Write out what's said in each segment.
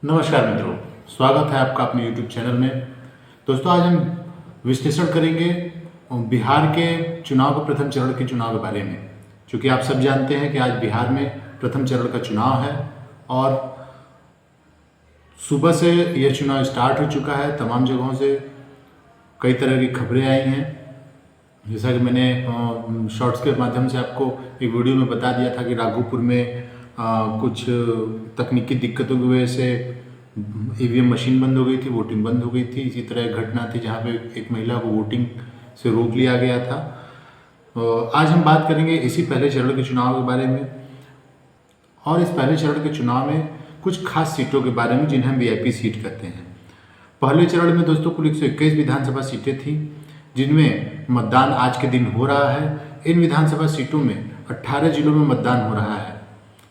नमस्कार मित्रों, स्वागत है आपका अपने YouTube चैनल में। दोस्तों, आज हम विश्लेषण करेंगे बिहार के चुनाव के प्रथम चरण के चुनाव के बारे में। क्योंकि आप सब जानते हैं कि आज बिहार में प्रथम चरण का चुनाव है और सुबह से यह चुनाव स्टार्ट हो चुका है। तमाम जगहों से कई तरह की खबरें आई हैं। जैसा कि मैंने शॉर्ट्स के माध्यम से आपको एक वीडियो में बता दिया था कि राघोपुर में कुछ तकनीकी दिक्कतों की वजह से ईवीएम मशीन बंद हो गई थी, वोटिंग बंद हो गई थी। इसी तरह एक घटना थी जहां पे एक महिला को वोटिंग से रोक लिया गया था। आज हम बात करेंगे इसी पहले चरण के चुनाव के बारे में और इस पहले चरण के चुनाव में कुछ खास सीटों के बारे में जिन्हें हम वीआईपी सीट कहते हैं। पहले चरण में दोस्तों कुल 121 विधानसभा सीटें थी जिनमें मतदान आज के दिन हो रहा है। इन विधानसभा सीटों में 18 जिलों में मतदान हो रहा है।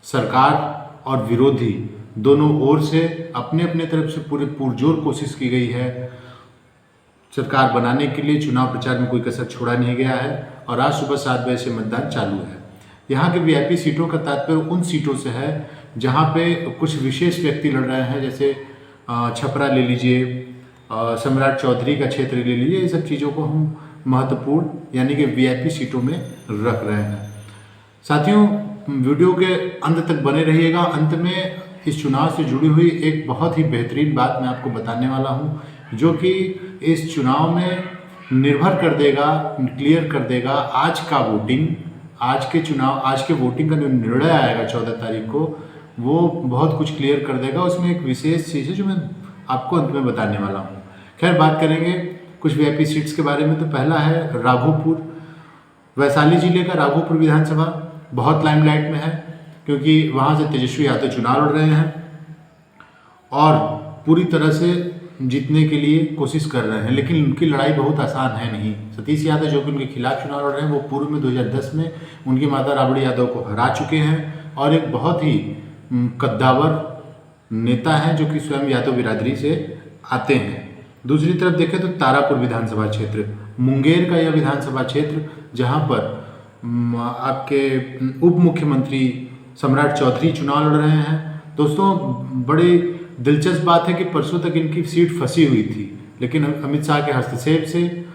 सरकार और विरोधी दोनों ओर से अपने अपने तरफ से पूरे पुरजोर कोशिश की गई है सरकार बनाने के लिए। चुनाव प्रचार में कोई कसर छोड़ा नहीं गया है और आज सुबह 7 बजे से मतदान चालू है। यहाँ के वीआईपी सीटों का तात्पर्य उन सीटों से है जहाँ पे कुछ विशेष व्यक्ति लड़ रहे हैं, जैसे छपरा ले लीजिए, सम्राट चौधरी का क्षेत्र ले लीजिए। ये सब चीज़ों को हम महत्वपूर्ण यानी कि वीआईपी सीटों में रख रहे हैं। साथियों, वीडियो के अंत तक बने रहिएगा। अंत में इस चुनाव से जुड़ी हुई एक बहुत ही बेहतरीन बात मैं आपको बताने वाला हूं, जो कि इस चुनाव में निर्भर कर देगा, क्लियर कर देगा आज का वोटिंग, आज के वोटिंग का जो निर्णय आएगा 14 तारीख को, वो बहुत कुछ क्लियर कर देगा। उसमें एक विशेष चीज़ है जो मैं आपको अंत में बताने वाला हूँ। खैर, बात करेंगे कुछ वीआईपी सीट्स के बारे में। तो पहला है राघोपुर, वैशाली जिले का राघोपुर विधानसभा बहुत लाइमलाइट में है क्योंकि वहाँ से तेजस्वी यादव चुनाव लड़ रहे हैं और पूरी तरह से जीतने के लिए कोशिश कर रहे हैं। लेकिन उनकी लड़ाई बहुत आसान है नहीं। सतीश यादव जो कि उनके खिलाफ चुनाव लड़ रहे हैं, वो पूर्व में 2010 में उनकी माता राबड़ी यादव को हरा चुके हैं और एक बहुत ही कद्दावर नेता हैं जो कि स्वयं यादव बिरादरी से आते हैं। दूसरी तरफ देखें तो तारापुर विधानसभा क्षेत्र, मुंगेर का यह विधानसभा क्षेत्र जहाँ पर आपके उप मुख्यमंत्री सम्राट चौधरी चुनाव लड़ रहे हैं। दोस्तों, बड़ी दिलचस्प बात है कि परसों तक इनकी सीट फंसी हुई थी, लेकिन अमित शाह के हस्तक्षेप से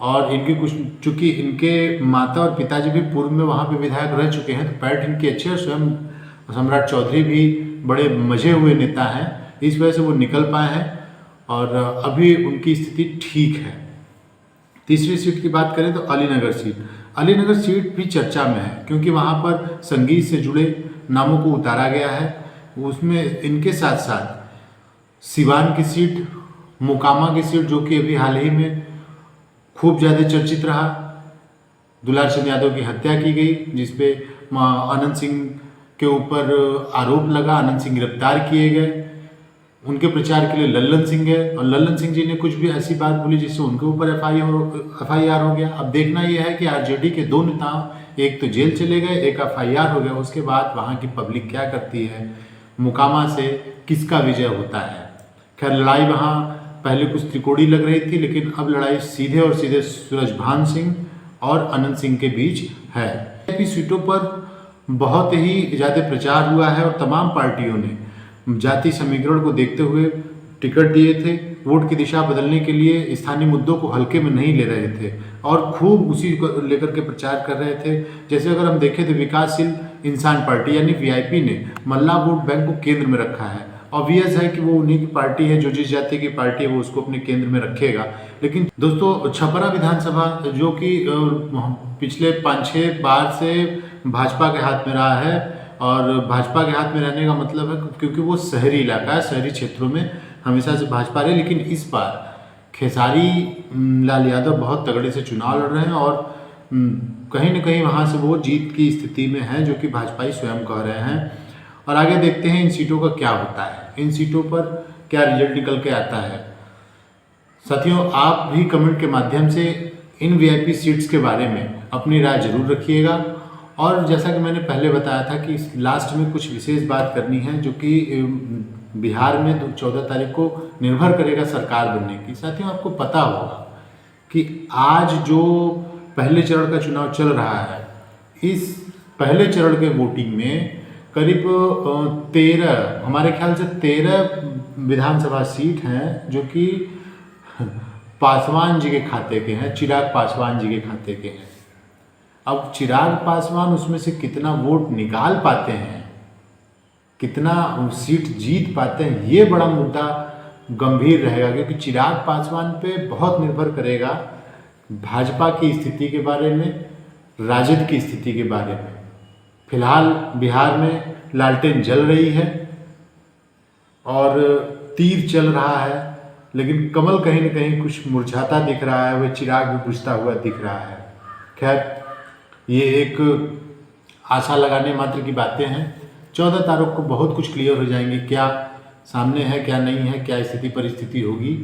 और इनके कुछ, चूंकि इनके माता और पिताजी भी पूर्व में वहाँ पे विधायक रह चुके हैं, तो पैठ इनकी अच्छी है। स्वयं सम्राट चौधरी भी बड़े मजे हुए नेता हैं, इस वजह से वो निकल पाए हैं और अभी उनकी स्थिति ठीक है। तीसरी सीट की बात करें तो अलीनगर सीट। अलीनगर सीट भी चर्चा में है क्योंकि वहाँ पर संगीत से जुड़े नामों को उतारा गया है। उसमें इनके साथ साथ सिवान की सीट, मोकामा की सीट, जो कि अभी हाल ही में खूब ज़्यादा चर्चित रहा। दुलार चंद यादव की हत्या की गई जिसपे अनंत सिंह के ऊपर आरोप लगा, अनंत सिंह गिरफ्तार किए गए। उनके प्रचार के लिए लल्लन सिंह गए और लल्लन सिंह जी ने कुछ भी ऐसी बात बोली जिससे उनके ऊपर एफआईआर हो गया। अब देखना यह है कि आरजेडी के 2 नेता, एक तो जेल चले गए, एक एफआईआर हो गया। उसके बाद वहाँ की पब्लिक क्या करती है, मुकामा से किसका विजय होता है। खैर, लड़ाई वहाँ पहले कुछ त्रिकोणी लग रही थी, लेकिन अब लड़ाई सीधे और सीधे सूरजभान सिंह और अनंत सिंह के बीच है। इस सीटों पर बहुत ही ज़्यादा प्रचार हुआ है और तमाम पार्टियों ने जाति समीकरण को देखते हुए टिकट दिए थे। वोट की दिशा बदलने के लिए स्थानीय मुद्दों को हल्के में नहीं ले रहे थे और खूब उसी को लेकर के प्रचार कर रहे थे। जैसे अगर हम देखें तो विकासशील इंसान पार्टी यानी वीआईपी ने मल्ला वोट बैंक को केंद्र में रखा है। ऑब्वियस है कि वो उन्हीं की पार्टी है, जो जिस जाति की पार्टी है वो उसको अपने केंद्र में रखेगा। लेकिन दोस्तों, छपरा विधानसभा जो कि पिछले 5-6 बार से भाजपा के हाथ में रहा है और भाजपा के हाथ में रहने का मतलब है क्योंकि वो शहरी इलाका है, शहरी क्षेत्रों में हमेशा से भाजपा रही। लेकिन इस बार खेसारी लाल यादव बहुत तगड़े से चुनाव लड़ रहे हैं और कहीं ना कहीं वहाँ से वो जीत की स्थिति में है, जो कि भाजपा ही स्वयं कह रहे हैं। और आगे देखते हैं इन सीटों का क्या होता है, इन सीटों पर क्या रिजल्ट निकल के आता है। साथियों, आप भी कमेंट के माध्यम से इन वीआईपी सीट्स के बारे में अपनी राय जरूर रखिएगा। और जैसा कि मैंने पहले बताया था कि लास्ट में कुछ विशेष बात करनी है, जो कि बिहार में 14 तारीख को निर्भर करेगा सरकार बनने की। साथियों, आपको पता होगा कि आज जो पहले चरण का चुनाव चल रहा है, इस पहले चरण के वोटिंग में करीब 13, हमारे ख्याल से 13 विधानसभा सीट हैं जो कि पासवान जी के खाते के हैं, चिराग पासवान जी के खाते के हैं। अब चिराग पासवान उसमें से कितना वोट निकाल पाते हैं, कितना सीट जीत पाते हैं, ये बड़ा मुद्दा गंभीर रहेगा, क्योंकि चिराग पासवान पे बहुत निर्भर करेगा भाजपा की स्थिति के बारे में, राजद की स्थिति के बारे में। फिलहाल बिहार में लालटेन जल रही है और तीर चल रहा है, लेकिन कमल कहीं न कहीं कुछ मुरझाता दिख रहा है, वह चिराग भी बुझता हुआ दिख रहा है। खैर, ये एक आशा लगाने मात्र की बातें हैं। 14 तारीख को बहुत कुछ क्लियर हो जाएंगे, क्या सामने है क्या नहीं है, क्या स्थिति परिस्थिति होगी।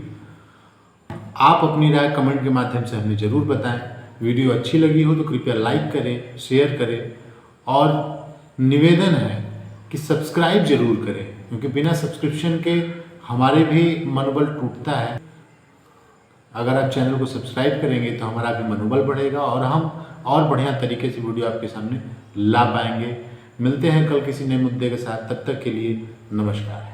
आप अपनी राय कमेंट के माध्यम से हमें ज़रूर बताएं। वीडियो अच्छी लगी हो तो कृपया लाइक करें, शेयर करें और निवेदन है कि सब्सक्राइब जरूर करें, क्योंकि बिना सब्सक्रिप्शन के हमारे भी मनोबल टूटता है। अगर आप चैनल को सब्सक्राइब करेंगे तो हमारा भी मनोबल बढ़ेगा और हम और बढ़िया तरीके से वीडियो आपके सामने ला पाएंगे। मिलते हैं कल किसी नए मुद्दे के साथ, तब तक के लिए नमस्कार।